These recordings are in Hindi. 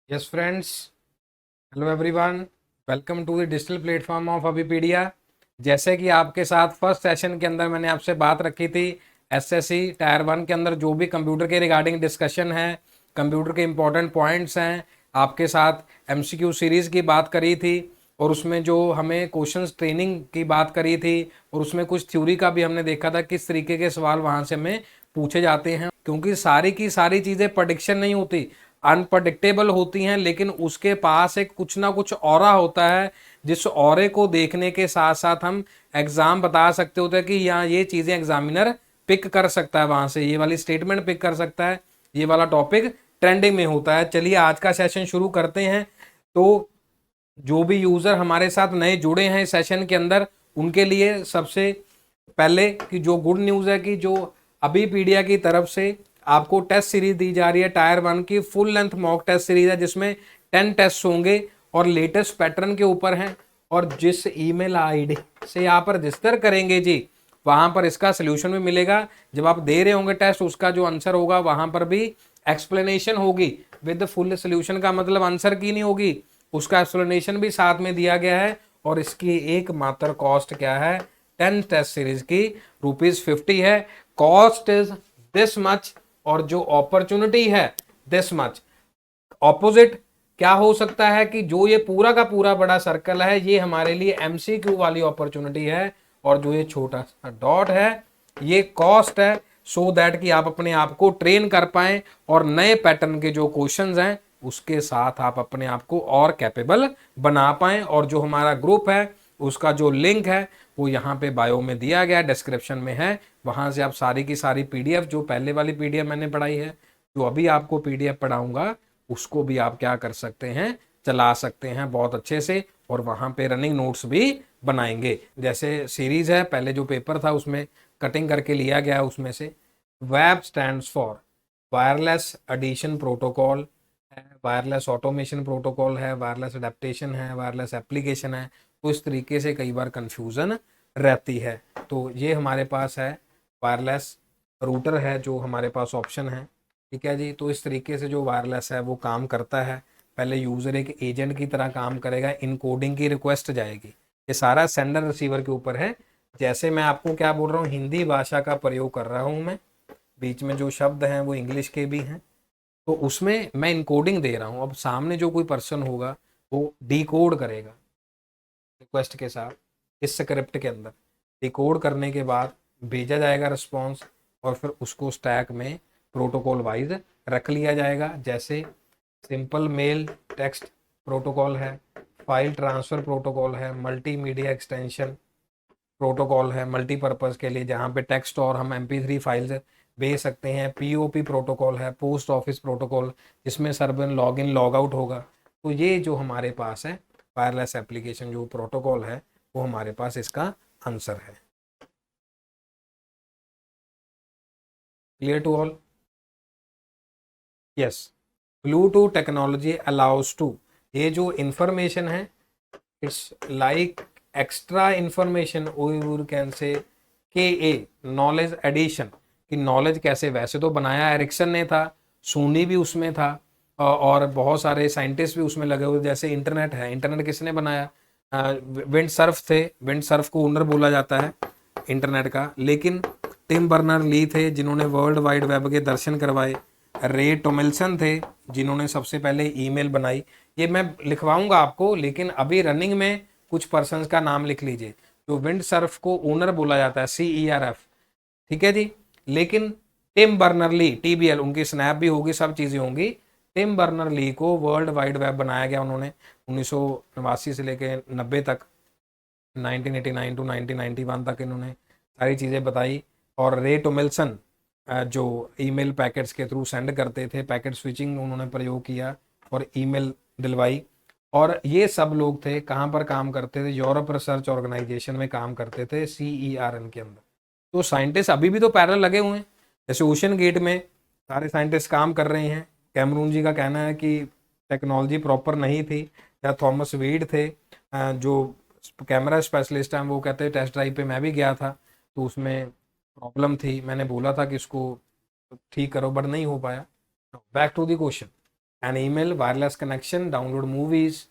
Yes friends, hello everyone, welcome to the digital platform of Abhipedia. जैसे कि आपके साथ फर्स्ट सेशन के अंदर मैंने आपसे बात रखी थी, एसएससी टायर 1 के अंदर जो भी कंप्यूटर के रिगार्डिंग डिस्कशन है, कंप्यूटर के इंपॉर्टेंट पॉइंट्स हैं, आपके साथ एमसीक्यू सीरीज़ की बात करी थी और उसमें जो हमें क्वेश्चंस ट्रेनिंग की बात करी थी और उसमें कुछ थ्योरी का भी हमने देखा था किस तरीके के सवाल वहाँ से हमें पूछे जाते हैं, क्योंकि सारी की सारी चीज़ें प्रेडिक्शन नहीं होती, अनप्रडिक्टेबल होती हैं, लेकिन उसके पास एक कुछ ना कुछ ऑरा होता है जिस ऑरे को देखने के साथ साथ हम एग्जाम बता सकते होते हैं कि यहाँ ये चीज़ें एग्जामिनर पिक कर सकता है, वहां से ये वाली स्टेटमेंट पिक कर सकता है, ये वाला टॉपिक ट्रेंडिंग में होता है। चलिए आज का सेशन शुरू करते हैं। तो जो भी यूजर हमारे साथ नए जुड़े हैं इस सेशन के अंदर, उनके लिए सबसे पहले कि जो गुड न्यूज़ है कि जो अभी पीडिया की तरफ से आपको टेस्ट सीरीज दी जा रही है, टायर 1 की full length mock test series है जिसमें 10 टेस्ट होंगे और लेटेस्ट पैटर्न के ऊपर हैं। और जिस ईमेल आईडी से आप रजिस्टर करेंगे जी, वहां पर इसका सोल्यूशन भी मिलेगा। जब आप दे रहे होंगे टेस्ट, उसका जो आंसर होगा वहां पर भी एक्सप्लेनेशन होगी विद फुल सोल्यूशन। का मतलब आंसर की नहीं होगी, उसका एक्सप्लेनेशन भी साथ में दिया गया है। और इसकी एकमात्र कॉस्ट क्या है? 10 टेस्ट सीरीज की ₹50 है। कॉस्ट इज दिस मच और जो अपॉर्चुनिटी है दिस मच। ऑपोजिट क्या हो सकता है कि जो ये पूरा का पूरा बड़ा सर्कल है, ये हमारे लिए एमसीक्यू वाली अपॉर्चुनिटी है, और जो ये छोटा सा डॉट है ये कॉस्ट है, सो दैट कि आप अपने आप को ट्रेन कर पाए और नए पैटर्न के जो क्वेश्चंस हैं उसके साथ आप अपने आप को और कैपेबल बना पाए। और जो हमारा ग्रुप है उसका जो लिंक है वो यहाँ पे बायो में दिया गया, डिस्क्रिप्शन में है, वहां से आप सारी की सारी पीडीएफ, जो पहले वाली पीडीएफ मैंने पढ़ाई है, जो अभी आपको पीडीएफ पढ़ाऊंगा, उसको भी आप क्या कर सकते हैं, चला सकते हैं बहुत अच्छे से। और वहां पे रनिंग नोट्स भी बनाएंगे। जैसे सीरीज है, पहले जो पेपर था उसमें कटिंग करके लिया गया है, उसमें से web stands for wireless edition protocol है, वायरलेस ऑटोमेशन प्रोटोकॉल है, वायरलेस अडेप्टेशन है, वायरलेस एप्लीकेशन है। तो इस तरीके से कई बार कंफ्यूजन रहती है। तो ये हमारे पास है वायरलेस रूटर है, जो हमारे पास ऑप्शन है। ठीक है जी। तो इस तरीके से जो वायरलेस है वो काम करता है। पहले यूजर एक एजेंट की तरह काम करेगा, इनकोडिंग की रिक्वेस्ट जाएगी, ये सारा सेंडर रिसीवर के ऊपर है। जैसे मैं आपको क्या बोल रहा हूँ, हिंदी भाषा का प्रयोग कर रहा हूँ मैं, बीच में जो शब्द हैं वो इंग्लिश के भी हैं, तो उसमें मैं इनकोडिंग दे रहा हूँ। अब सामने जो कोई पर्सन होगा वो डिकोड करेगा रिक्वेस्ट के साथ, इस स्क्रिप्ट के अंदर डिकोड करने के बाद भेजा जाएगा रिस्पॉन्स, और फिर उसको स्टैक में प्रोटोकॉल वाइज रख लिया जाएगा। जैसे सिंपल मेल टेक्स्ट प्रोटोकॉल है, फाइल ट्रांसफर प्रोटोकॉल है, मल्टीमीडिया एक्सटेंशन प्रोटोकॉल है मल्टीपर्पज़ के लिए, जहाँ पे टेक्स्ट और हम MP3 फाइल्स भेज सकते हैं, POP प्रोटोकॉल है, पोस्ट ऑफिस प्रोटोकॉल, जिसमें server log in log out होगा। तो ये जो हमारे पास है वायरलेस एप्लीकेशन जो प्रोटोकॉल है, वो हमारे पास इसका आंसर है। Clear to all? Yes. Bluetooth technology allows to, ये जो इंफॉर्मेशन है, इट्स लाइक एक्स्ट्रा इंफॉर्मेशन और can say KA knowledge addition, कि नॉलेज कैसे, वैसे तो बनाया एरिक्सन ने था, सोनी भी उसमें था, और बहुत सारे साइंटिस्ट भी उसमें लगे हुए। जैसे इंटरनेट है, इंटरनेट किसने बनाया? विंड सर्फ थे, विंड सर्फ को ओनर बोला जाता है इंटरनेट का। लेकिन टिम बर्नर ली थे जिन्होंने वर्ल्ड वाइड वेब के दर्शन करवाए। रे टोमिल्सन थे जिन्होंने सबसे पहले ईमेल बनाई। ये मैं लिखवाऊंगा आपको, लेकिन अभी रनिंग में कुछ पर्सन्स का नाम लिख लीजिए। जो विंड सर्फ को ओनर बोला जाता है, CERF, ठीक है जी। लेकिन टिम बर्नर ली, TBL, उनकी स्नैप भी होगी, सब चीज़ें होंगी। टिम बर्नर ली को वर्ल्ड वाइड वेब बनाया गया उन्होंने 1989 से लेकर 90 तक, 1989 टू 1991 तक इन्होंने सारी चीज़ें बताई। और रे टोमिल्सन जो ईमेल पैकेट्स के थ्रू सेंड करते थे, पैकेट स्विचिंग उन्होंने प्रयोग किया और ईमेल दिलवाई। और ये सब लोग थे, कहाँ पर काम करते थे? यूरोप रिसर्च ऑर्गेनाइजेशन में काम करते थे, CERN के अंदर। तो साइंटिस्ट अभी भी तो पैरेलल लगे हुए हैं। जैसे ओशन गेट में सारे साइंटिस्ट काम कर रहे हैं। कैमरून जी का कहना है कि टेक्नोलॉजी प्रॉपर नहीं थी, या थॉमस वीड थे जो कैमरा स्पेशलिस्ट हैं, वो कहते हैं टेस्ट ड्राइव पे मैं भी गया था, तो उसमें प्रॉब्लम थी, मैंने बोला था कि इसको ठीक करो, बट नहीं हो पाया। Back to the question. An email, wireless connection, download movies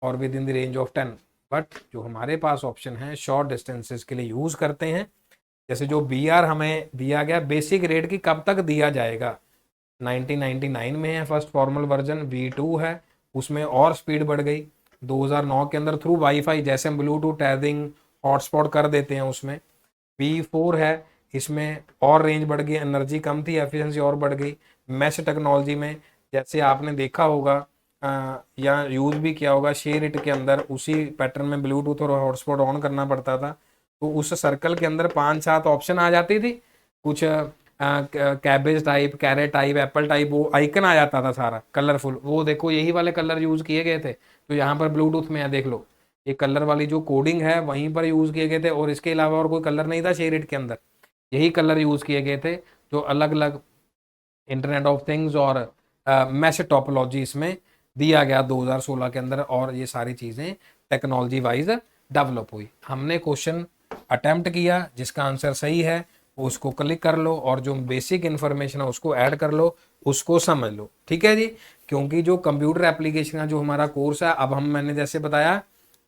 और within the range of 10। But जो हमारे पास ऑप्शन है शॉर्ट डिस्टेंसेस के लिए यूज़ करते हैं, जैसे जो BR हमें दिया गया बेसिक रेट की कब तक दिया जाएगा, 1999 में है फर्स्ट फॉर्मल वर्जन, V2 है, उसमें और स्पीड बढ़ गई 2009 के अंदर थ्रू वाईफाई, जैसे हम ब्लूटूथ टैथिंग हॉटस्पॉट कर देते हैं उसमें। V4 है, इसमें और रेंज बढ़ गई, एनर्जी कम थी, एफिशिएंसी और बढ़ गई। मैश टेक्नोलॉजी में जैसे आपने देखा होगा या यूज़ भी किया होगा, शेयर इट के अंदर उसी पैटर्न में ब्लूटूथ और हॉटस्पॉट ऑन करना पड़ता था, तो उस सर्कल के अंदर 5-7 ऑप्शन आ जाती थी, कुछ cabbage type, carrot type, apple type, वो आइकन आ जाता था सारा कलरफुल। वो देखो यही वाले कलर यूज़ किए गए थे, तो यहाँ पर ब्लूटूथ में है देख लो, ये कलर वाली जो कोडिंग है वहीं पर यूज़ किए गए थे, और इसके अलावा और कोई कलर नहीं था शेयर इट के अंदर, यही कलर यूज़ किए गए थे जो अलग अलग इंटरनेट ऑफ थिंग्स और मैश टोपोलॉजी इसमें दिया गया 2016 के अंदर, और ये सारी चीज़ें टेक्नोलॉजी वाइज डेवलप हुई। हमने क्वेश्चन अटेम्प्ट किया, जिसका आंसर सही है उसको क्लिक कर लो, और जो बेसिक इन्फॉर्मेशन है उसको ऐड कर लो, उसको समझ लो, ठीक है जी। क्योंकि जो कंप्यूटर एप्लीकेशन का जो हमारा कोर्स है, अब मैंने जैसे बताया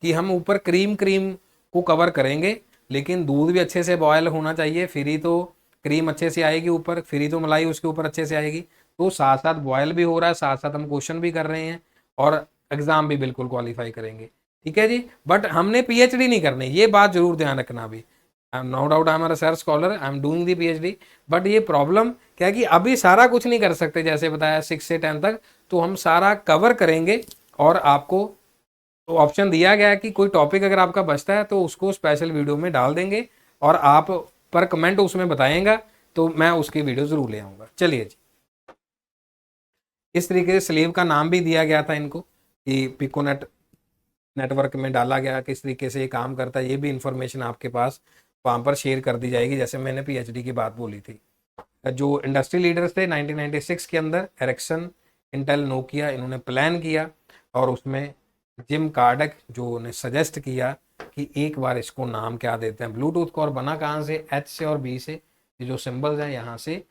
कि हम ऊपर क्रीम को कवर करेंगे, लेकिन दूध भी अच्छे से बॉयल होना चाहिए, फिर ही तो क्रीम अच्छे से आएगी ऊपर, फिर ही तो मलाई उसके ऊपर अच्छे से आएगी। तो साथ साथ बॉयल भी हो रहा है, साथ साथ हम क्वेश्चन भी कर रहे हैं, और एग्जाम भी बिल्कुल क्वालिफाई करेंगे, ठीक है जी। बट हमने PhD नहीं करनी, ये बात जरूर ध्यान रखना भी। I am no doubt I am research scholar, I am doing the PhD, but ये प्रॉब्लम क्या है कि अभी सारा कुछ नहीं कर सकते, जैसे बताया 6 से 10 तक तो हम सारा कवर करेंगे, और आपको तो ऑप्शन दिया गया है कि कोई टॉपिक अगर आपका बचता है तो उसको स्पेशल वीडियो में डाल देंगे, और आप पर कमेंट उसमें बताएंगा, तो मैं उसकी वीडियो जरूर ले आऊँगा। चलिए जी, इस तरीके से स्लीव का नाम भी दिया गया था इनको, कि पिकोनेट नेटवर्क में डाला गया, किस तरीके से ये काम करता है, ये भी इंफॉर्मेशन आपके पास वहाँ पर शेयर कर दी जाएगी, जैसे मैंने PhD की बात बोली थी। जो इंडस्ट्री लीडर्स थे 1996 के अंदर, एरिक्सन, इंटेल, नोकिया, इन्होंने प्लान किया, और उसमें जिम कार्डक जो ने सजेस्ट किया कि एक बार इसको नाम क्या देते हैं ब्लूटूथ को, और बना कहाँ से, H से और B से, ये जो सिंबल्स हैं यहाँ से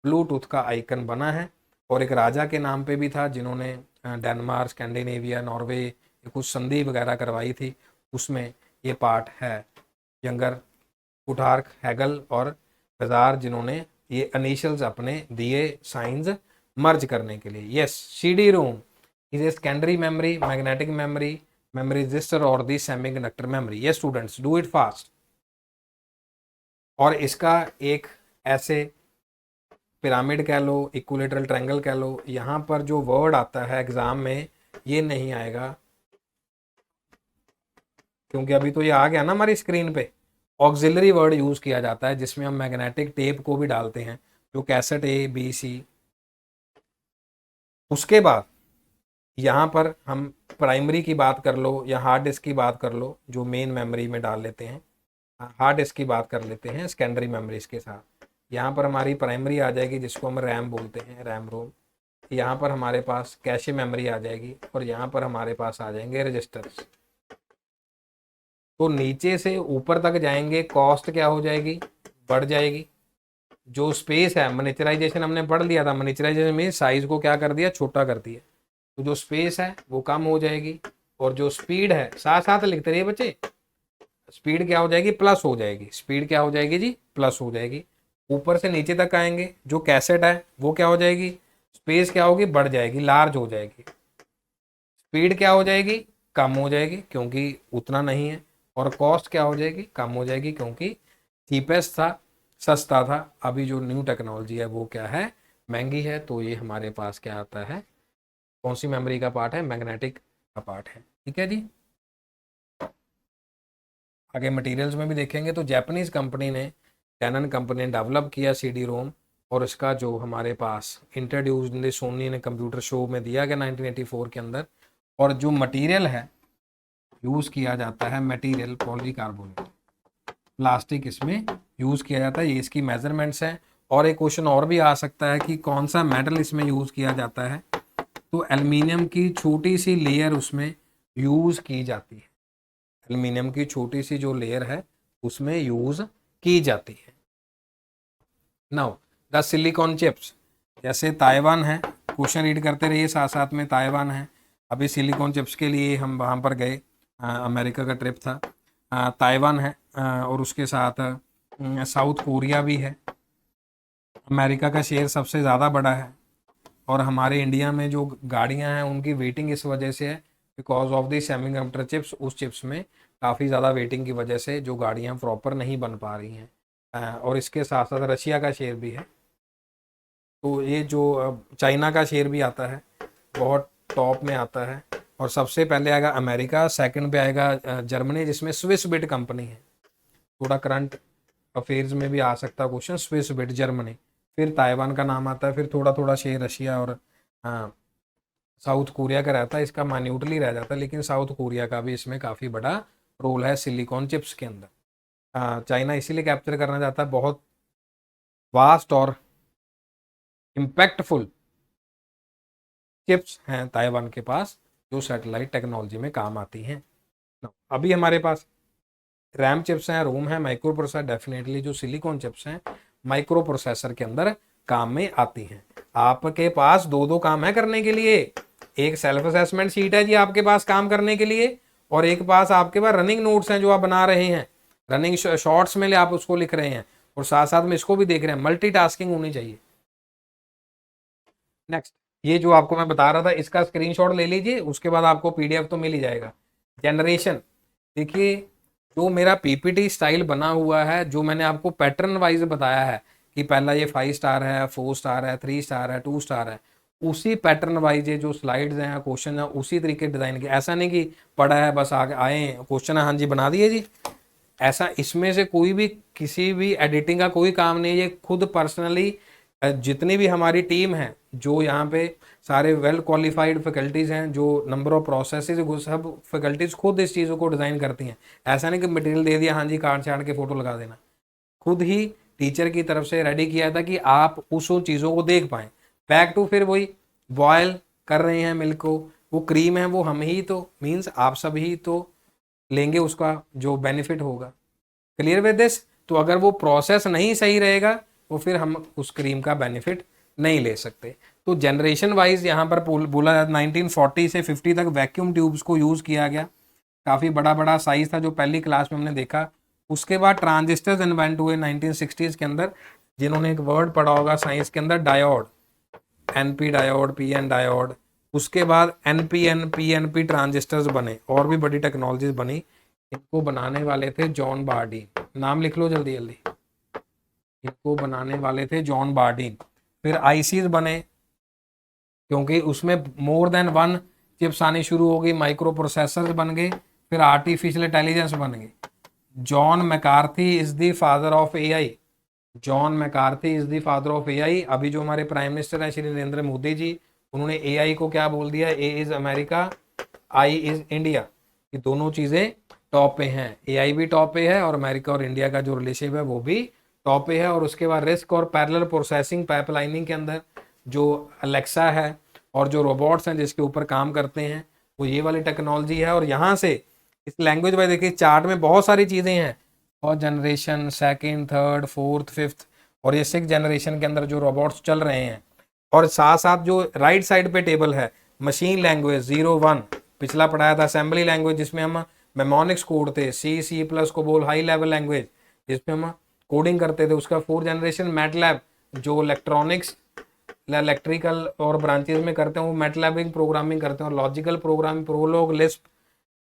ब्लूटूथ का आइकन बना है। और एक राजा के नाम पे भी था, जिन्होंने डेनमार्क, स्कैंडिनेविया, नॉर्वे कुछ संधि वगैरह करवाई थी, उसमें ये पार्ट है। यंगर, कुटार्क, हैगल और बाजार, जिन्होंने ये इनिशियल्स अपने दिए साइंस मर्ज करने के लिए। Yes, CD-ROM is a secondary memory, magnetic memory, memory register और the semiconductor memory. Yes students, do it fast. और इसका एक ऐसे पिरामिड कह लो, इक्विलेटरल ट्रायंगल कह लो, यहाँ पर जो वर्ड आता है एग्जाम में ये नहीं आएगा, क्योंकि अभी तो ये आ गया ना हमारी स्क्रीन पे। ऑक्सिलरी वर्ड यूज किया जाता है, जिसमें हम मैग्नेटिक टेप को भी डालते हैं, जो कैसेट A, B, C। उसके बाद यहाँ पर हम प्राइमरी की बात कर लो या हार्ड डिस्क की बात कर लो, जो मेन मेमोरी में डाल लेते हैं, हार्ड डिस्क की बात कर लेते हैं सेकेंडरी मेमोरीज के साथ। यहाँ पर हमारी प्राइमरी आ जाएगी, जिसको हम रैम बोलते हैं, रैम रोम। यहाँ पर हमारे पास कैशे मेमोरी आ जाएगी, और यहाँ पर हमारे पास आ जाएंगे रजिस्टर्स। तो नीचे से ऊपर तक जाएंगे, कॉस्ट क्या हो जाएगी, बढ़ जाएगी। जो स्पेस है, मिनिचराइजेशन हमने पढ़ लिया था, मिनिचराइजेशन में साइज को क्या कर दिया, छोटा कर दिया, तो जो स्पेस है वो कम हो जाएगी, और जो स्पीड है, साथ साथ लिखते रहिए बच्चे, स्पीड क्या हो जाएगी, प्लस हो जाएगी, स्पीड क्या हो जाएगी जी, प्लस हो जाएगी। ऊपर से नीचे तक आएंगे, जो कैसेट है वो क्या हो जाएगी, स्पेस क्या होगी, बढ़ जाएगी, लार्ज हो जाएगी। स्पीड क्या हो जाएगी, कम हो जाएगी, क्योंकि उतना नहीं है। और कॉस्ट क्या हो जाएगी, कम हो जाएगी, क्योंकि चीपेस्ट था, सस्ता था। अभी जो न्यू टेक्नोलॉजी है वो क्या है, महंगी है। तो ये हमारे पास क्या आता है, कौन सी मेमोरी का पार्ट है, मैग्नेटिक का पार्ट है, ठीक है जी। आगे मटेरियल्स में भी देखेंगे, तो जापानीज कंपनी ने, कैनन कंपनी ने डेवलप किया CD-ROM, और इसका जो हमारे पास इंट्रोड्यूस इन सोनी ने कंप्यूटर शो में दिया गया 1984 के अंदर। और जो मटेरियल है यूज़ किया जाता है, मटेरियल पॉलीकार्बोनेट, प्लास्टिक इसमें यूज़ किया जाता है, ये इसकी मेजरमेंट्स हैं। और एक क्वेश्चन और भी आ सकता है कि कौन सा मेटल इसमें यूज़ किया जाता है, तो एल्युमिनियम की छोटी सी लेयर उसमें यूज़ की जाती है, एल्युमिनियम की छोटी सी जो लेयर है उसमें यूज़ की जाती है। नाउ द सिलिकॉन चिप्स, जैसे ताइवान है, क्वेश्चन रीड करते रहिए साथ साथ में। ताइवान है, अभी सिलिकॉन चिप्स के लिए हम वहाँ पर गए, अमेरिका का ट्रिप था। ताइवान है और उसके साथ साउथ कोरिया भी है। अमेरिका का शेयर सबसे ज़्यादा बड़ा है और हमारे इंडिया में जो गाड़ियां हैं उनकी वेटिंग इस वजह से है because of the semiconductor chips. उस चिप्स में काफ़ी ज़्यादा वेटिंग की वजह से जो गाड़ियां प्रॉपर नहीं बन पा रही हैं। और इसके साथ साथ रशिया का शेयर भी है। तो ये जो चाइना का शेयर भी आता है, बहुत टॉप में आता है। और सबसे पहले आएगा अमेरिका, सेकंड पे आएगा जर्मनी जिसमें स्विस बिट कंपनी है। थोड़ा करंट अफेयर्स में भी आ सकता है क्वेश्चन, स्विस बिट जर्मनी। फिर ताइवान का नाम आता है, फिर थोड़ा थोड़ा शेयर रशिया और साउथ कोरिया का रहता है। इसका माइन्यूटली रह जाता है, लेकिन साउथ कोरिया का भी इसमें काफ़ी बड़ा रोल है सिलिकॉन चिप्स के अंदर। चाइना इसीलिए कैप्चर करना चाहता है, बहुत वास्ट और इम्पैक्टफुल चिप्स हैं ताइवान के पास जो सैटेलाइट टेक्नोलॉजी में काम आती हैं। अभी हमारे पास रैम चिप्स हैं, रोम है, माइक्रो प्रोसेसर। डेफिनेटली जो सिलिकॉन चिप्स हैं माइक्रो प्रोसेसर के अंदर काम में आती हैं। आपके पास दो दो काम है करने के लिए। एक सेल्फ असेसमेंट शीट है जी आपके पास काम करने के लिए, और एक पास आपके पास रनिंग नोट्स हैं जो आप बना रहे हैं, रनिंग शॉर्ट्स में आप उसको लिख रहे हैं और साथ साथ में इसको भी देख रहे हैं। मल्टीटास्किंग होनी चाहिए। नेक्स्ट, ये जो आपको मैं बता रहा था इसका स्क्रीनशॉट ले लीजिए, उसके बाद आपको पीडीएफ तो मिल ही जाएगा। जनरेशन, देखिए जो मेरा पीपीटी स्टाइल बना हुआ है, जो मैंने आपको पैटर्न वाइज बताया है कि पहला ये 5 स्टार है, 4 स्टार है, 3 स्टार है, 2 स्टार है, उसी पैटर्न वाइज ये जो स्लाइड्स हैं, क्वेश्चन है, उसी तरीके डिजाइन के। ऐसा नहीं कि पढ़ा है बस आगे आए क्वेश्चन है हाँ जी बना दिए जी, ऐसा इसमें से कोई भी किसी भी एडिटिंग का कोई काम नहीं है। ये खुद पर्सनली जितनी भी हमारी टीम है, जो यहाँ पे सारे वेल क्वालिफाइड फैकल्टीज़ हैं, जो नंबर ऑफ प्रोसेसेस, सब फैकल्टीज़ खुद इस चीज़ों को डिज़ाइन करती हैं। ऐसा नहीं कि मटेरियल दे दिया हाँ जी काट छाट के फ़ोटो लगा देना, खुद ही टीचर की तरफ से रेडी किया था कि आप उन चीज़ों को देख पाएँ। बैक टू फिर वही बॉयल कर रहे हैं मिल्क को, वो क्रीम है वो हम ही तो मीन्स आप सब ही तो लेंगे उसका जो बेनिफिट होगा। Clear with this? तो अगर वो प्रोसेस नहीं सही रहेगा तो फिर हम उस क्रीम का बेनिफिट नहीं ले सकते। तो जनरेशन वाइज यहाँ पर बोला जाता 1940 से 50 तक वैक्यूम ट्यूब्स को यूज़ किया गया। काफ़ी बड़ा बड़ा साइज था जो पहली क्लास में हमने देखा। उसके बाद ट्रांजिस्टर्स इन्वेंट हुए 1960s के अंदर। जिन्होंने एक वर्ड पढ़ा होगा साइंस के अंदर, diode, NP diode, PN diode. उसके बाद एनपीएन, पीएनपी ट्रांजिस्टर्स बने, और भी बड़ी टेक्नोलॉजीज बनी। इनको बनाने वाले थे जॉन बार्डीन। नाम लिख लो जल्दी जल्दी। इनको बनाने वाले थे जॉन बार्डीन। फिर आईसीज बने क्योंकि उसमें मोर देन वन चिप्स आनी शुरू हो गई, माइक्रो प्रोसेसर्स बन गए, फिर आर्टिफिशियल इंटेलिजेंस बन गई। John McCarthy is the father of AI. John McCarthy is the father of AI. अभी जो हमारे प्राइम मिनिस्टर हैं श्री नरेंद्र मोदी जी, उन्होंने एआई को क्या बोल दिया, A is America, I is India. ये दोनों चीजें टॉप पे हैं। एआई भी टॉप पे है और अमेरिका और इंडिया का जो रिलेशनशिप है वो भी टॉप पे है। और उसके बाद रिस्क और पैरेलल प्रोसेसिंग पाइपलाइनिंग के अंदर जो अलेक्सा है और जो रोबोट्स हैं जिसके ऊपर काम करते हैं वो ये वाली टेक्नोलॉजी है। और यहाँ से इस लैंग्वेज में देखिए चार्ट में बहुत सारी चीज़ें हैं, और generation, second, third, fourth, fifth, और ये 6 जनरेशन के अंदर जो रोबोट्स चल रहे हैं। और साथ साथ जो राइट साइड पे टेबल है, मशीन लैंग्वेज 0-1 पिछला पढ़ाया था, असेंबली लैंग्वेज जिसमें हम मेमोनिक्स कोड थे, C++ को बोल हाई लेवल लैंग्वेज जिसमें हम कोडिंग करते थे। उसका 4th जनरेशन मैटलैब जो इलेक्ट्रॉनिक्स, इलेक्ट्रिकल और ब्रांचेस में करते हैं वो मैटलैबिंग प्रोग्रामिंग करते हैं। और लॉजिकल प्रोग्रामिंग, प्रोलॉग, लिस्प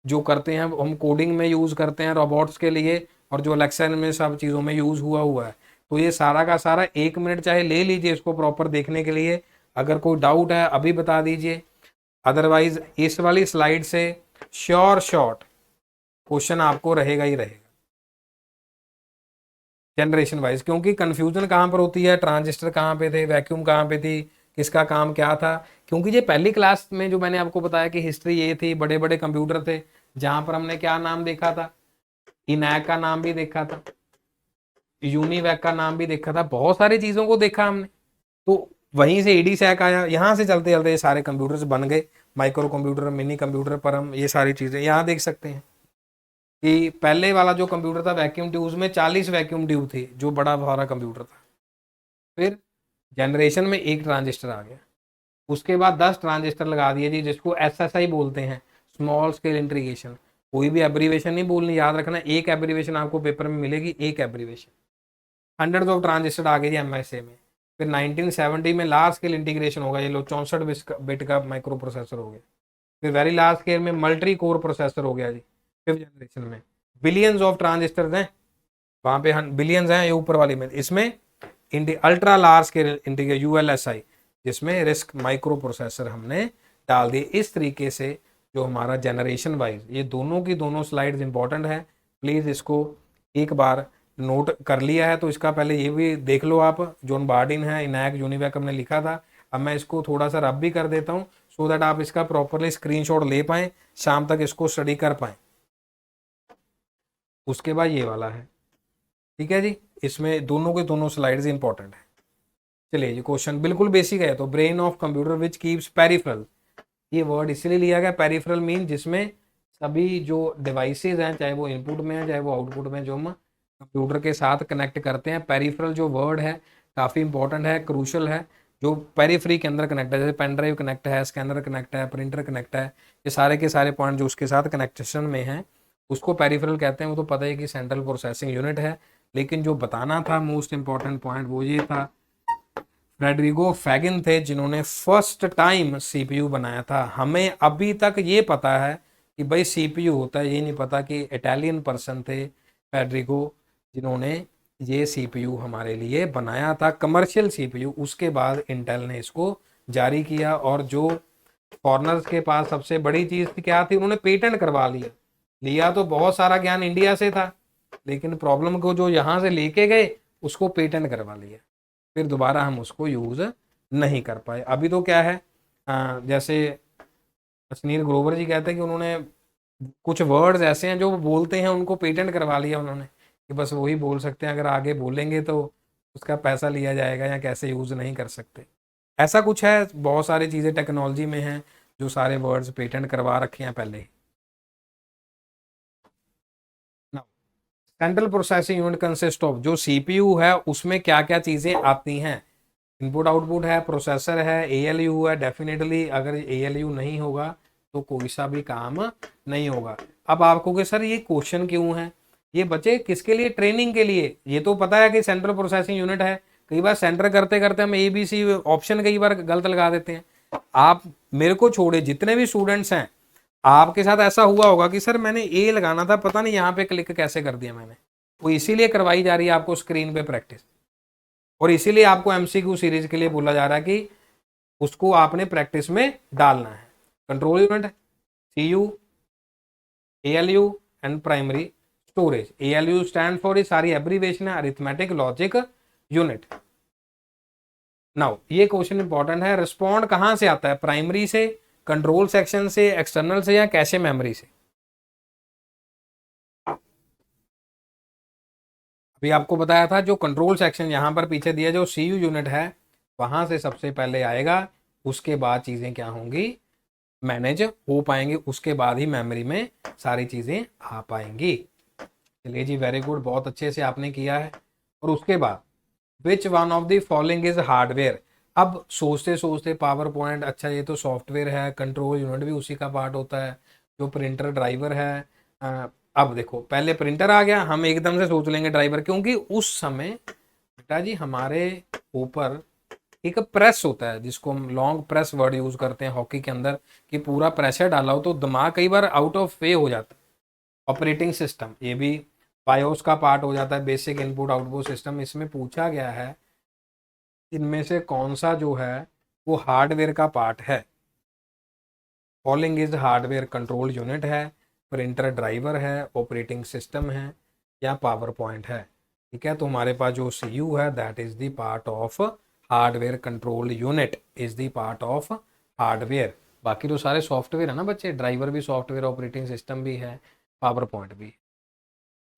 जो करते हैं हम कोडिंग में यूज़ करते हैं रोबोट्स के लिए, और जो अलेक्सा में सब चीज़ों में यूज़ हुआ है। तो ये सारा का सारा 1 मिनट चाहे ले लीजिए इसको प्रॉपर देखने के लिए। अगर कोई डाउट है अभी बता दीजिए, अदरवाइज इस वाली स्लाइड से श्योर शॉर्ट क्वेश्चन आपको रहेगा ही रहेगा जनरेशन वाइज। क्योंकि कंफ्यूजन कहाँ पर होती है, ट्रांजिस्टर कहाँ पे थे, वैक्यूम कहाँ पे थी, किसका काम क्या था। क्योंकि ये पहली क्लास में जो मैंने आपको बताया कि हिस्ट्री ये थी, बड़े बड़े कंप्यूटर थे जहां पर हमने क्या नाम देखा था, इनैक का नाम भी देखा था, यूनिवैक का नाम भी देखा था, बहुत सारी चीजों को देखा हमने। तो वहीं से ईडी सैक आया, यहाँ से चलते चलते ये सारे कंप्यूटर्स बन गए, माइक्रो कंप्यूटर, मिनी कंप्यूटर, पर हम ये सारी चीजें यहाँ देख सकते हैं कि पहले वाला जो कंप्यूटर था वैक्यूम ट्यूब्स में 40 वैक्यूम ट्यूब थी, जो बड़ा सारा कंप्यूटर था। फिर जनरेशन में एक ट्रांजिस्टर आ गया, उसके बाद 10 ट्रांजिस्टर लगा दिए जी, जिसको SSI बोलते हैं, स्मॉल स्केल इंटीग्रेशन। कोई भी एब्रीवेशन नहीं बोलनी, याद रखना, एक एब्रीवेशन आपको पेपर में मिलेगी, एक एब्रीवेशन। हंड्रेड ऑफ ट्रांजिस्टर आ गए जी MSA में। फिर 1970 में लार्ज स्केल इंटीग्रेशन होगा, ये लो 64 बिट का माइक्रो प्रोसेसर हो गया। फिर वेरी लार्ज स्केल में मल्टी कोर प्रोसेसर हो गया जी, 5th जनरेशन में। बिलियंस ऑफ ट्रांजिस्टर हैं वहां पे, बिलियंस हैं ये ऊपर वाली में। इसमें ultra large scale integration ULSI, जिसमें रिस्क माइक्रो प्रोसेसर हमने डाल दिए। इस तरीके से जो हमारा जनरेशन वाइज, ये दोनों की दोनों स्लाइड्स इंपॉर्टेंट है, प्लीज इसको एक बार नोट कर लिया है तो इसका पहले ये भी देख लो आप। जॉन बार्डिन है, इनैक यूनिवैक हमने लिखा था। अब मैं इसको थोड़ा सा रब भी कर देता हूँ सो दैट आप इसका प्रॉपरली स्क्रीनशॉट ले पाएं, शाम तक इसको स्टडी कर पाएं। उसके बाद ये वाला है, ठीक है जी, इसमें दोनों के दोनों स्लाइड्स इंपॉर्टेंट है। चलिए ये क्वेश्चन बिल्कुल बेसिक है। तो brain of computer which keeps peripheral, ये वर्ड इसलिए लिया गया, पेरिफेरल मीन जिसमें सभी जो डिवाइसेज हैं, चाहे वो इनपुट में है चाहे वो आउटपुट में, जो हम कंप्यूटर के साथ कनेक्ट करते हैं। पेरिफेरल जो वर्ड है काफ़ी इंपॉर्टेंट है, क्रूशल है। जो पेरीफ्री के अंदर कनेक्ट है, जैसे पेन ड्राइव कनेक्ट है, स्कैनर कनेक्ट है, प्रिंटर कनेक्ट है, ये सारे के सारे पॉइंट जो उसके साथ कनेक्शन में हैं उसको पेरिफेरल कहते हैं। वो तो पता है कि सेंट्रल प्रोसेसिंग यूनिट है, लेकिन जो बताना था मोस्ट इंपॉर्टेंट पॉइंट वो ये था, फ्रेडरिको फैगिन थे जिन्होंने फर्स्ट टाइम CPU बनाया था। हमें अभी तक ये पता है कि भाई CPU होता है, ये नहीं पता कि इटालियन पर्सन थे फेडरिको जिन्होंने ये CPU हमारे लिए बनाया था, कमर्शियल CPU। उसके बाद इंटेल ने इसको जारी किया, और जो फॉरनर्स के पास सबसे बड़ी चीज़ क्या थी, उन्होंने पेटेंट करवा लिया। लिया तो बहुत सारा ज्ञान इंडिया से था, लेकिन प्रॉब्लम को जो यहाँ से लेके गए उसको पेटेंट करवा लिया, फिर दोबारा हम उसको यूज़ नहीं कर पाए। अभी तो क्या है, जैसे अश्नीर ग्रोवर जी कहते हैं कि उन्होंने कुछ वर्ड्स ऐसे हैं जो वो बोलते हैं उनको पेटेंट करवा लिया उन्होंने, कि बस वही बोल सकते हैं, अगर आगे बोलेंगे तो उसका पैसा लिया जाएगा या कैसे यूज़ नहीं कर सकते। ऐसा कुछ है, बहुत सारी चीज़ें टेक्नोलॉजी में हैं जो सारे वर्ड्स पेटेंट करवा रखे हैं पहले ही। Central processing unit consist of, जो CPU है उसमें क्या क्या चीज़ें आती हैं, इनपुट आउटपुट है, प्रोसेसर है, ALU है। डेफिनेटली अगर ALU नहीं होगा तो कोई सा भी काम नहीं होगा। अब आपको कि सर ये क्वेश्चन क्यों है, ये बच्चे किसके लिए, ट्रेनिंग के लिए। ये तो पता है कि सेंट्रल प्रोसेसिंग यूनिट है, कई बार सेंटर करते करते हम ABC ऑप्शन कई बार गलत लगा देते हैं। आप मेरे को छोड़े जितने भी स्टूडेंट्स हैं, आपके साथ ऐसा हुआ होगा कि सर मैंने A लगाना था, पता नहीं यहाँ पे क्लिक कैसे कर दिया मैंने। वो इसीलिए करवाई जा रही है आपको स्क्रीन पे प्रैक्टिस, और इसीलिए आपको MCQ सीरीज के लिए बोला जा रहा है कि उसको आपने प्रैक्टिस में डालना है। Control unit, CU, ALU and primary storage. ALU stand for, ये सारी एब्रीवेशन है, अरिथमेटिक लॉजिक यूनिट। नाउ ये क्वेश्चन इंपॉर्टेंट है, रिस्पॉन्ड कहां से आता है, प्राइमरी से, कंट्रोल सेक्शन से, एक्सटर्नल से, या कैशे मेमोरी से। अभी आपको बताया था जो कंट्रोल सेक्शन यहां पर पीछे दिया, जो CU यूनिट है वहां से सबसे पहले आएगा, उसके बाद चीजें क्या होंगी, मैनेज हो पाएंगे, उसके बाद ही मेमोरी में सारी चीजें आ पाएंगी। चलिए जी, वेरी गुड, बहुत अच्छे से आपने किया है। और उसके बाद which one of the following is hardware. अब सोचते सोचते पावर पॉइंट, अच्छा ये तो सॉफ्टवेयर है, कंट्रोल यूनिट भी उसी का पार्ट होता है, जो प्रिंटर ड्राइवर है। अब देखो पहले प्रिंटर आ गया, हम एकदम से सोच लेंगे ड्राइवर, क्योंकि उस समय बेटा जी हमारे ऊपर एक प्रेस होता है जिसको हम लॉन्ग प्रेस वर्ड यूज करते हैं हॉकी के अंदर, कि पूरा प्रेशर डाला हो तो दिमाग कई बार आउट ऑफ वे हो जाता है। ऑपरेटिंग सिस्टम ये भी बायोस का पार्ट हो जाता है, बेसिक इनपुट आउटपुट सिस्टम। इसमें पूछा गया है इनमें से कौन सा जो है वो हार्डवेयर का पार्ट है। Following is hardware, control unit है, प्रिंटर ड्राइवर है, ऑपरेटिंग सिस्टम है, या पावर पॉइंट है। ठीक है, तो हमारे पास जो CU है that is the part of hardware, control unit is the part of hardware. बाकी तो सारे सॉफ्टवेयर है ना बच्चे, ड्राइवर भी सॉफ्टवेयर, ऑपरेटिंग सिस्टम भी है, पावर पॉइंट भी।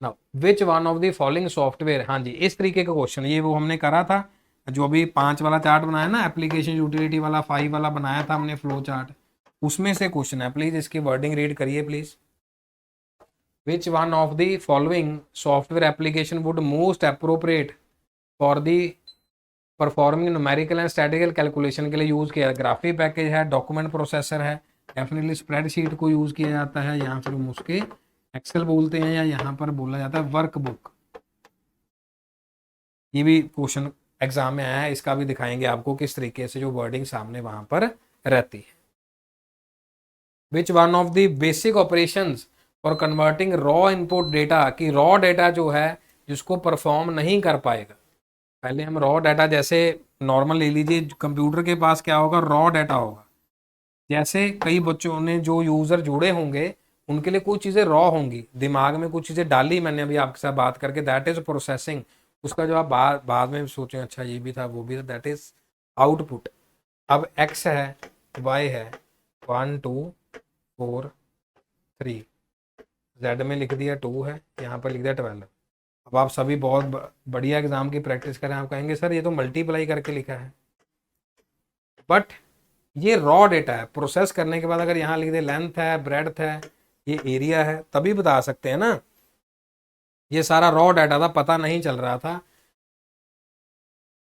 Now which one of the following software, हाँ जी इस तरीके का क्वेश्चन, ये वो हमने करा था जो अभी 5 वाला चार्ट बनाया ना, एप्लीकेशन यूटिलिटी वाला 5 वाला बनाया था हमने फ्लो चार्ट, उसमें से क्वेश्चन है। प्लीज इसकी वर्डिंग रीड करिए please. Which one of the following software application would most appropriate for the performing numerical and statistical calculation के लिए यूज़ किया, ग्राफी पैकेज है, डॉक्यूमेंट प्रोसेसर है, डेफिनेटली स्प्रेडशीट को यूज़ किया जाता है, या फिर हम उसके एक्सेल बोलते हैं, या यहाँ पर बोला जाता है वर्कबुक। ये भी क्वेश्चन एग्जाम में आया है, इसका भी दिखाएंगे आपको किस तरीके से जो वर्डिंग सामने वहां पर रहती है। Which one of the basic operations for converting raw input data, कि रॉ डेटा जो है जिसको परफॉर्म नहीं कर पाएगा, पहले हम रॉ डाटा जैसे नॉर्मल ले लीजिए, कंप्यूटर के पास क्या होगा, रॉ डाटा होगा। जैसे कई बच्चों ने जो यूजर जुड़े होंगे उनके लिए कुछ चीज़ें रॉ होंगी, दिमाग में कुछ चीज़ें डाली मैंने अभी आपके साथ बात करके, दैट इज प्रोसेसिंग। उसका जो आप बाद में सोचें अच्छा ये भी था वो भी था, दैट इज आउटपुट। अब एक्स है, वाई है, 1 2 4 3, जेड में लिख दिया 2 है, यहाँ पर लिख दिया 12। अब आप सभी बहुत बढ़िया एग्जाम की प्रैक्टिस करें, आप कहेंगे सर ये तो मल्टीप्लाई करके लिखा है, बट ये रॉ डेटा है। प्रोसेस करने के बाद अगर यहाँ लिख दे लेंथ है, ब्रेड्थ है, ये एरिया है, तभी बता सकते हैं ना। ये सारा रॉ डाटा था, पता नहीं चल रहा था।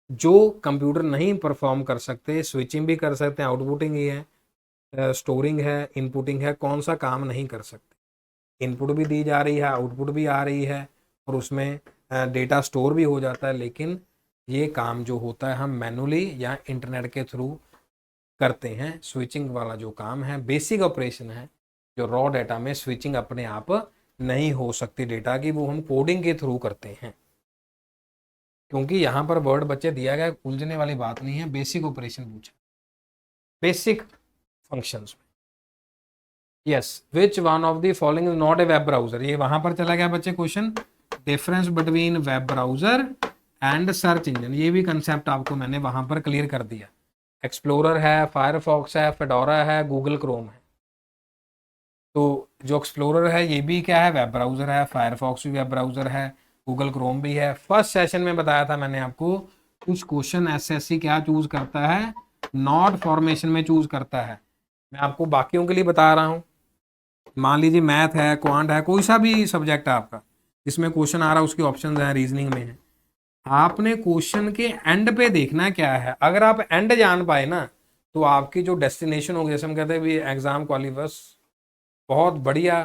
जो कंप्यूटर नहीं परफॉर्म कर सकते, स्विचिंग भी कर सकते हैं, आउटपुटिंग ही है, स्टोरिंग है, इनपुटिंग है, कौन सा काम नहीं कर सकते। इनपुट भी दी जा रही है, आउटपुट भी आ रही है, और उसमें डेटा स्टोर भी हो जाता है, लेकिन ये काम जो होता है हम मैनुअली या इंटरनेट के थ्रू करते हैं। स्विचिंग वाला जो काम है, बेसिक ऑपरेशन है, जो रॉ डाटा में स्विचिंग अपने आप नहीं हो सकती डेटा की, वो हम कोडिंग के थ्रू करते हैं। क्योंकि यहाँ पर वर्ड बच्चे दिया गया, उलझने वाली बात नहीं है, बेसिक ऑपरेशन पूछा, बेसिक फंक्शंस में। Yes, which one of the following is not a web browser, ये वहां पर चला गया बच्चे question. Difference between web browser and search engine, ये भी कंसेप्ट आपको मैंने वहां पर क्लियर कर दिया। एक्सप्लोरर है, फायरफॉक्स है, फेडोरा है, गूगल क्रोम है। तो जो एक्सप्लोरर है ये भी क्या है, वेब ब्राउजर है, फायरफॉक्स भी वेब ब्राउजर है, गूगल क्रोम भी है। फर्स्ट सेशन में बताया था मैंने आपको, कुछ क्वेश्चन एसएससी क्या चूज करता है, नॉट फॉर्मेशन में चूज करता है। मैं आपको बाकियों के लिए बता रहा हूँ। मान लीजिए मैथ है, क्वांट है, कोई सा भी सब्जेक्ट है आपका जिसमें क्वेश्चन आ रहा है, उसके ऑप्शन है, रीजनिंग में है, आपने क्वेश्चन के एंड पे देखना क्या है। अगर आप एंड जान पाए ना, तो आपकी जो डेस्टिनेशन होगी, जैसे हम कहते हैं भी एग्जाम क्वालिफाइस, बहुत बढ़िया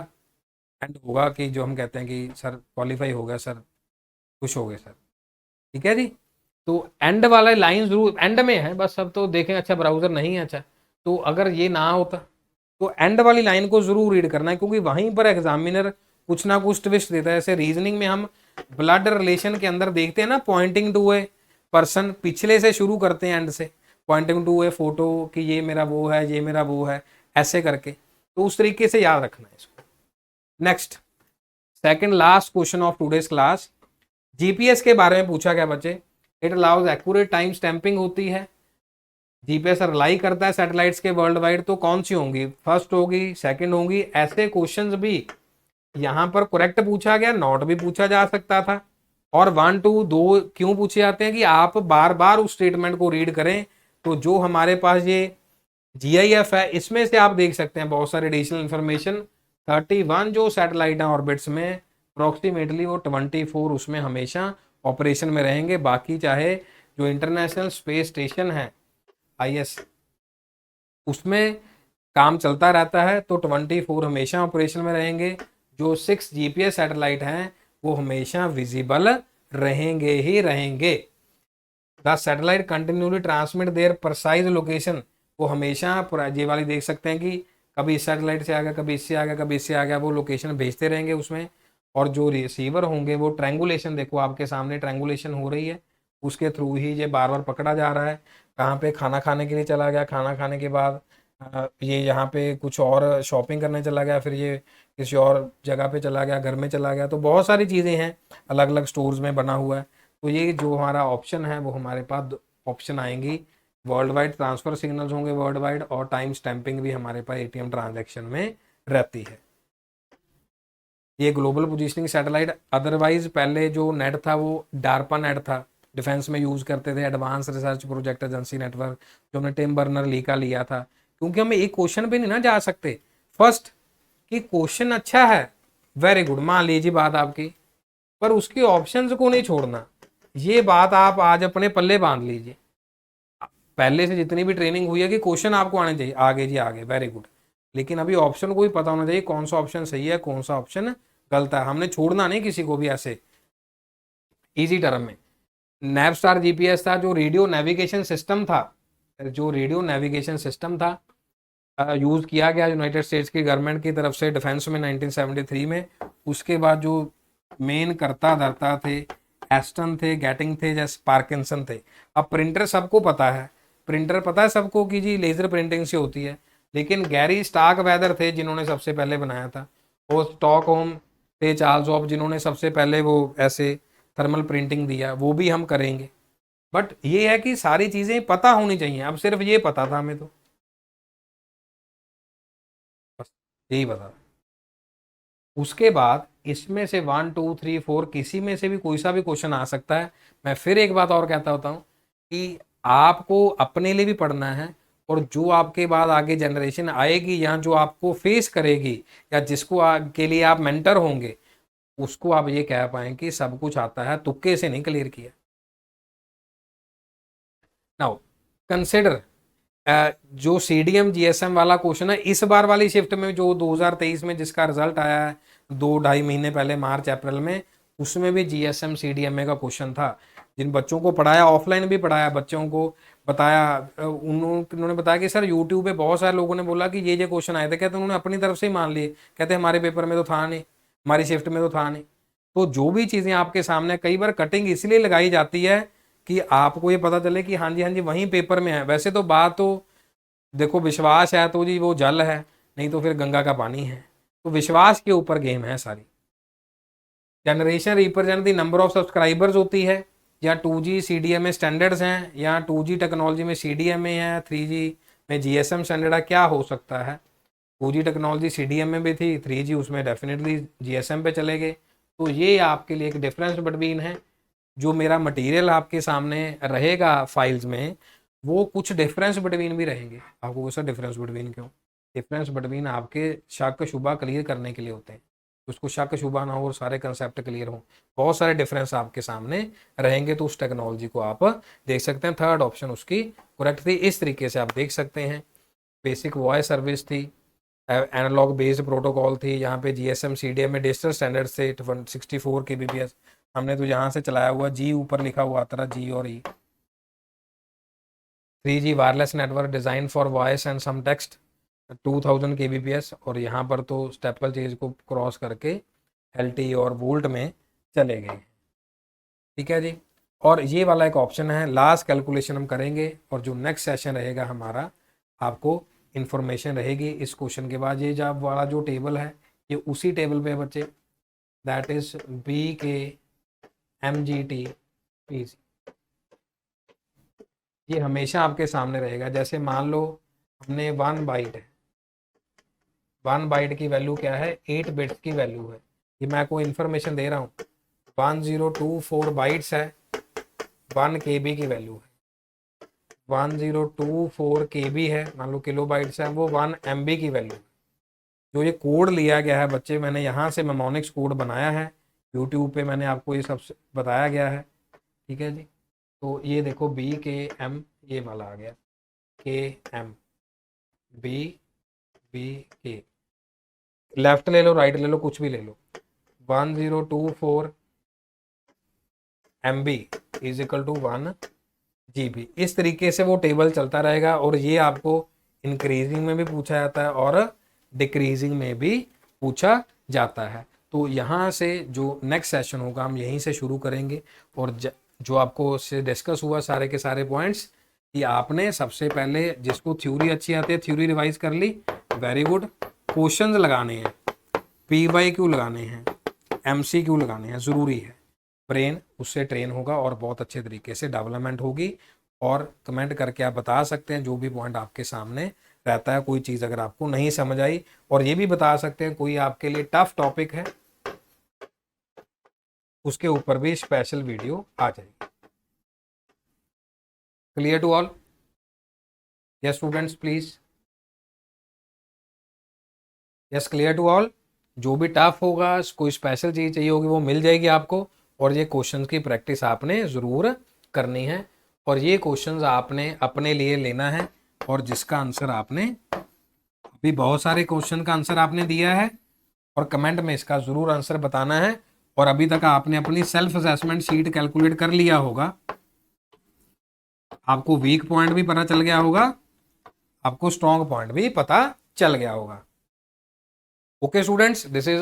एंड होगा, कि जो हम कहते हैं कि सर क्वालिफाई हो गया सर, खुश हो गए सर, ठीक है जी। तो एंड वाला लाइन जरूर एंड में है, बस सब तो देखें अच्छा ब्राउजर नहीं है, अच्छा तो अगर ये ना होता तो एंड वाली लाइन को जरूर रीड करना है, क्योंकि वहीं पर एग्जामिनर कुछ ना कुछ ट्विस्ट देता है। जैसे रीजनिंग में हम ब्लड रिलेशन के अंदर देखते हैं ना, पॉइंटिंग टू ए पर्सन, पिछले से शुरू करते हैं एंड से, पॉइंटिंग टू ए फोटो, कि ये मेरा वो है, ये मेरा वो है, ऐसे करके। तो उस तरीके से याद रखना है इसको। Next, second last question of today's class, GPS के बारे में पूछा गया बच्चे। It allows accurate time stamping होती है, जीपीएस रिलाई करता है सैटेलाइट्स के वर्ल्ड वाइड, तो कौन सी होंगी, फर्स्ट होगी, सेकंड होंगी। ऐसे क्वेश्चंस भी यहाँ पर करेक्ट पूछा गया, नॉट भी पूछा जा सकता था, और 1 2 2 क्यों पूछे जाते हैं कि आप बार बार उस स्टेटमेंट को रीड करें। तो जो हमारे पास ये GIF है, इसमें से आप देख सकते हैं बहुत सारे एडिशनल इंफॉर्मेशन। 31 जो सैटेलाइट हैं ऑर्बिट्स में, अप्रोक्सीमेटली वो 24 उसमें हमेशा ऑपरेशन में रहेंगे। बाकी चाहे जो इंटरनेशनल स्पेस स्टेशन है IS, उसमें काम चलता रहता है, तो 24 हमेशा ऑपरेशन में रहेंगे। जो 6 GPS सैटेलाइट हैं वो हमेशा विजिबल रहेंगे ही रहेंगे। The satellite continuously transmit their precise location, वो हमेशा ये वाली देख सकते हैं कि कभी इस सैटेलाइट से आ गया, कभी इससे आ गया, कभी इससे आ गया, वो लोकेशन भेजते रहेंगे उसमें। और जो रिसीवर होंगे वो ट्रैंगुलेशन, देखो आपके सामने ट्रैंगुलेशन हो रही है, उसके थ्रू ही ये बार बार पकड़ा जा रहा है। कहाँ पे खाना खाने के लिए चला गया, खाना खाने के बाद ये यहाँ पे कुछ और शॉपिंग करने चला गया, फिर ये किसी और जगह पे चला गया, घर में चला गया। तो बहुत सारी चीज़ें हैं, अलग अलग स्टोर्स में बना हुआ है। तो ये जो हमारा ऑप्शन है वो हमारे पास ऑप्शन आएंगी, वर्ल्ड वाइड ट्रांसफर सिग्नल्स होंगे वर्ल्ड वाइड, और टाइम स्टैंपिंग भी हमारे पास ATM ट्रांजैक्शन में रहती है। ये ग्लोबल पोजीशनिंग सैटेलाइट, अदरवाइज पहले जो नेट था वो डार्पा नेट था, डिफेंस में यूज करते थे, advance research project agency network, जो हमने टिम बर्नर ली का लिया था। क्योंकि हम एक क्वेश्चन पे नहीं ना जा सकते, फर्स्ट कि क्वेश्चन अच्छा है, वेरी गुड, मान लीजिए बात आपकी, पर उसके ऑप्शंस को नहीं छोड़ना। ये बात आप आज अपने पल्ले बांध लीजिए, पहले से जितनी भी ट्रेनिंग हुई है कि क्वेश्चन आपको आने चाहिए आगे जी आगे, वेरी गुड, लेकिन अभी ऑप्शन को भी पता होना चाहिए कौन सा ऑप्शन सही है कौन सा ऑप्शन गलत है। हमने छोड़ना नहीं किसी को भी ऐसे इजी टर्म में। नैवस्टार जीपीएस था, जो रेडियो नेविगेशन सिस्टम था, जो रेडियो नेविगेशन सिस्टम था, यूज़ किया गया यूनाइटेड स्टेट्स की गवर्नमेंट की तरफ से डिफेंस में 1973 में। उसके बाद जो मेन करता धरता थे, एस्टन थे, गैटिंग थे, जैसे पार्किंसन थे। अब प्रिंटर सबको पता है, प्रिंटर पता है सबको कि जी लेजर प्रिंटिंग से होती है, लेकिन गैरी स्टार्क वेदर थे जिन्होंने सबसे पहले बनाया था, और स्टॉक होम थे, चार्ल्स ऑफ जिन्होंने सबसे पहले वो ऐसे थर्मल प्रिंटिंग दिया, वो भी हम करेंगे। बट ये है कि सारी चीज़ें पता होनी चाहिए, अब सिर्फ ये पता था हमें, तो बस यही बता। उसके बाद इसमें से 1 2 3 4 किसी में से भी कोई सा भी क्वेश्चन आ सकता है। मैं फिर एक बात और कहता होता हूँ कि आपको अपने लिए भी पढ़ना है, और जो आपके बाद आगे जनरेशन आएगी या जो आपको फेस करेगी या जिसको के लिए आप मेंटर होंगे, उसको आप ये कह पाए कि सब कुछ आता है, तुक्के से नहीं क्लियर किया। नाउ कंसिडर जो सीडीएम जीएसएम वाला क्वेश्चन है इस बार वाली शिफ्ट में, जो 2023 में जिसका रिजल्ट आया है 2 ढाई महीने पहले, मार्च अप्रैल में, उसमें भी जीएसएम सीडीएमए का क्वेश्चन था। जिन बच्चों को पढ़ाया, ऑफलाइन भी पढ़ाया, बच्चों को बताया, उन्होंने बताया कि सर यूट्यूब पे बहुत सारे लोगों ने बोला कि ये क्वेश्चन आए थे, कहते उन्होंने अपनी तरफ से ही मान लिए, कहते हमारे पेपर में तो था नहीं, हमारी शिफ्ट में तो था नहीं। तो जो भी चीज़ें आपके सामने, कई बार कटिंग इसलिए लगाई जाती है कि आपको ये पता चले कि हाँ जी वहीं पेपर में है। वैसे तो बात तो देखो, विश्वास है तो जी वो जल है, नहीं तो फिर गंगा का पानी है। तो विश्वास के ऊपर गेम है सारी। Generation represent the number of subscribers होती है, या 2G CDMA स्टैंडर्ड्स हैं, या 2G टेक्नोलॉजी में CDMA है, 3G में GSM स्टैंडर्ड है, क्या हो सकता है। 2G टेक्नोलॉजी CDMA भी थी, 3G उसमें डेफिनेटली GSM पे चले गए। तो ये आपके लिए एक डिफरेंस बिटवीन है। जो मेरा मटेरियल आपके सामने रहेगा फाइल्स में, वो कुछ डिफरेंस बिटवीन भी रहेंगे। आपको वैसा डिफरेंस बिटवीन क्यों? डिफरेंस बिटवीन आपके शक शुबा क्लियर करने के लिए होते हैं, उसको शक शुबा ना हो और सारे कंसेप्ट क्लियर हो। बहुत सारे डिफरेंस आपके सामने रहेंगे, तो उस टेक्नोलॉजी को आप देख सकते हैं। थर्ड ऑप्शन उसकी करेक्ट थी, इस तरीके से आप देख सकते हैं। बेसिक वॉइस सर्विस थी, एनालॉग बेस्ड प्रोटोकॉल थी, यहाँ पे जीएसएम सीडीएम में डिजिटल स्टैंडर्ड से 164 kbps हमने तो यहाँ से चलाया हुआ, जी ऊपर लिखा हुआ आता रहा, जी और E. 3G wireless network design for voice and some text 2000 kbps, और यहाँ पर तो स्टेपल चीज़ को क्रॉस करके LTE और वोल्ट में चले गए। ठीक है जी। और ये वाला एक ऑप्शन है, लास्ट कैलकुलेशन हम करेंगे, और जो नेक्स्ट सेशन रहेगा हमारा, आपको इन्फॉर्मेशन रहेगी इस क्वेश्चन के बाद। ये जब वाला जो टेबल है, ये उसी टेबल पे बच्चे, दैट इज BKMGT PG, ये हमेशा आपके सामने रहेगा। जैसे मान लो हमने 1 बाइट है, 1 बाइट की वैल्यू क्या है, 8 बिट्स की वैल्यू है। ये मैं कोई इन्फॉर्मेशन दे रहा हूँ, 1024 बाइट्स है, 1 KB की वैल्यू है, 1024 KB है, मान लो किलो बाइट्स है, वो 1 MB की वैल्यू। जो ये कोड लिया गया है बच्चे, मैंने यहाँ से मेमोनिक्स कोड बनाया है, यूट्यूब पे मैंने आपको ये सब बताया गया है। ठीक है जी। तो ये देखो BKM, ये वाला आ गया, KM BK, लेफ्ट ले लो राइट ले लो, कुछ भी ले लो, 1024 MB is equal to 1 GB। इस तरीके से वो टेबल चलता रहेगा, और ये आपको इंक्रीजिंग में भी पूछा जाता है और डिक्रीजिंग में भी पूछा जाता है। तो यहाँ से जो नेक्स्ट सेशन होगा हम यहीं से शुरू करेंगे, और जो आपको से डिस्कस हुआ सारे के सारे पॉइंट्स, कि आपने सबसे पहले जिसको थ्योरी अच्छी आती है थ्योरी रिवाइज कर ली, वेरी गुड। क्वेश्चंस लगाने हैं, PYQ लगाने हैं, MCQ लगाने हैं, ज़रूरी है। ब्रेन उससे ट्रेन होगा और बहुत अच्छे तरीके से डेवलपमेंट होगी। और कमेंट करके आप बता सकते हैं जो भी पॉइंट आपके सामने रहता है, कोई चीज़ अगर आपको नहीं समझ आई, और ये भी बता सकते हैं कोई आपके लिए टफ टॉपिक है, उसके ऊपर भी स्पेशल वीडियो आ जाएगी। Clear to all? Yes students please, yes clear to all. जो भी टफ होगा, कोई स्पेशल चीज़ चाहिए होगी, वो मिल जाएगी आपको। और ये क्वेश्चंस की प्रैक्टिस आपने ज़रूर करनी है और ये क्वेश्चंस आपने अपने लिए लेना है और जिसका आंसर आपने अभी बहुत सारे क्वेश्चन का आंसर आपने दिया है और कमेंट में इसका ज़रूर आंसर बताना है। और अभी तक आपने अपनी सेल्फ असेसमेंट शीट कैलकुलेट कर लिया होगा, आपको वीक पॉइंट भी पता चल गया होगा, आपको स्ट्रॉन्ग पॉइंट भी पता चल गया होगा। Okay students, this is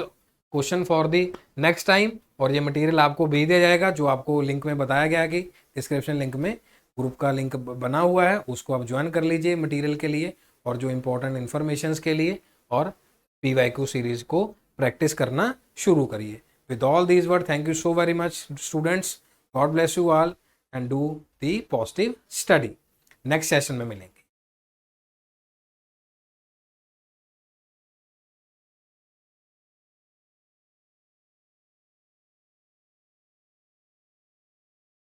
question for the next time और ये मटेरियल आपको भेज दिया जाएगा जो आपको लिंक में बताया गया कि डिस्क्रिप्शन लिंक में ग्रुप का लिंक बना हुआ है, उसको आप ज्वाइन कर लीजिए मटेरियल के लिए और जो इंपॉर्टेंट इन्फॉर्मेशन के लिए, और PYQ सीरीज को प्रैक्टिस करना शुरू करिए। With all these word, thank you so very much students, God bless you all and do the positive study. Next session में मिलेंगे।